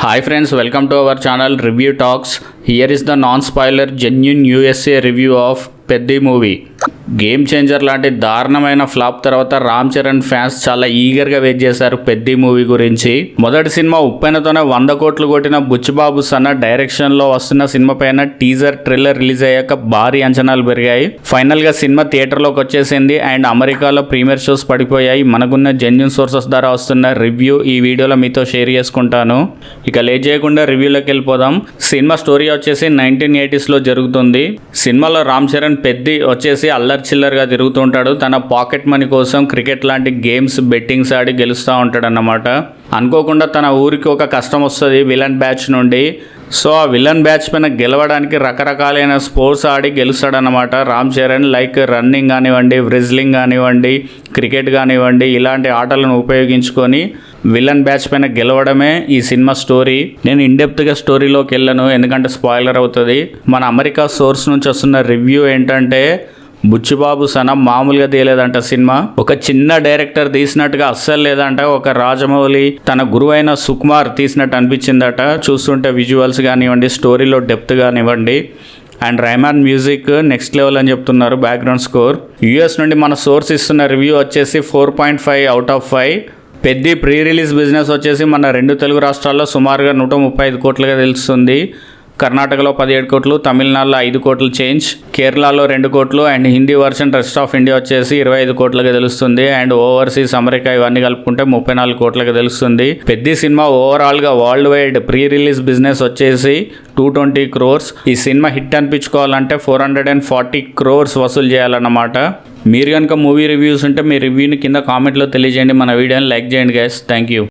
Hi friends, welcome to our channel Review Talks. Here is the non-spoiler genuine USA review of Peddi movie. Game changer లాంటి దారుణమైన flop తర్వాత Ram Charan fans చాలా ఈగర్గా wait చేశారు Peddi movie గురించి. మొదటి cinema ఉప్పెనతోనే 100 కోట్లు కొట్టిన బుచ్చిబాబు సన్న డైరెక్షన్లో వస్తున్న సినిమా పైన టీజర్ ట్రైలర్ రిలీజ్ అయ్యాక భారీ అంచనాలు పెరిగాయి. ఫైనల్గా సినిమా థియేటర్లోకి వచ్చేసింది అండ్ అమెరికాలో ప్రీమియర్ షోస్ పడిపోయాయి. మనకున్న జెన్యూన్ సోర్సెస్ ద్వారా వస్తున్న రివ్యూ ఈ వీడియోలో మీతో షేర్ చేసుకుంటాను. ఇక లేట్ చేయకుండా రివ్యూలోకి వెళ్ళిపోదాం. సినిమా స్టోరీ వచ్చేసి 1980s జరుగుతుంది. సినిమాలో రామ్ చరణ్ పెద్ది వచ్చేసి అల్లరి చిల్లర్గా తిరుగుతుంటాడు. తన పాకెట్ మనీ కోసం క్రికెట్ లాంటి గేమ్స్ బెట్టింగ్స్ ఆడి గెలుస్తూ ఉంటాడు అన్నమాట. అనుకోకుండా తన ఊరికి ఒక కష్టం వస్తుంది విలన్ బ్యాచ్ నుండి. సో ఆ విలన్ బ్యాచ్ పైన గెలవడానికి రకరకాలైన స్పోర్ట్స్ ఆడి గెలుస్తాడనమాట రామ్ చరణ్. లైక్ రన్నింగ్ కానివ్వండి, వ్రిజ్లింగ్ కానివ్వండి, క్రికెట్ కానివ్వండి, ఇలాంటి ఆటలను ఉపయోగించుకొని విలన్ బ్యాచ్ పైన గెలవడమే ఈ సినిమా స్టోరీ. నేను ఇన్డెప్త్గా స్టోరీలోకి వెళ్ళను ఎందుకంటే స్పాయిలర్ అవుతుంది. మన అమెరికా సోర్స్ నుంచి వస్తున్న రివ్యూ ఏంటంటే బుచ్చిబాబు సన మామూలుగా తీయలేదంట సినిమా. ఒక చిన్న డైరెక్టర్ తీసినట్టుగా అస్సలు లేదంట. ఒక రాజమౌళి తన గురువైన సుకుమార్ తీసినట్టు అనిపించిందట. చూస్తుంటే విజువల్స్ కానివ్వండి, స్టోరీలో డెప్త్ కానివ్వండి అండ్ రైమాన్ మ్యూజిక్ నెక్స్ట్ లెవెల్ అని చెప్తున్నారు. బ్యాక్గ్రౌండ్ స్కోర్ యూఎస్ నుండి మన సోర్స్ ఇస్తున్న రివ్యూ వచ్చేసి 4.5 out of 5. Peddi pre release business వచ్చేసి మన 2 తెలుగు రాష్ట్రాల్లో సుమారుగా 135 కోట్లుగా తెలుస్తుంది. కర్ణాటకలో 17 కోట్లు, తమిళనాడులో 5 కోట్లు చేంజ్, కేరళలో 2 కోట్లు and Hindi version rest of India వచ్చేసి 25 కోట్లుగా తెలుస్తుంది. అండ్ ఓవర్సీస్ అమెరికా ఇవన్నీ కలుపుకుంటే 34 కోట్లుగా తెలుస్తుంది. పెద్ద సినిమా ఓవరాల్గా world wide pre release business వచ్చేసి 220 crores. ఈ సినిమా హిట్ అనిపించుకోవాలంటే 440 crores వసూలు చేయాలన్నమాట. మీరు కనుక మూవీ రివ్యూస్ ఉంటే మీ రివ్యూని కింద కామెంట్లో తెలియజేయండి. మన వీడియోని లైక్ చేయండి గైస్. Thank you.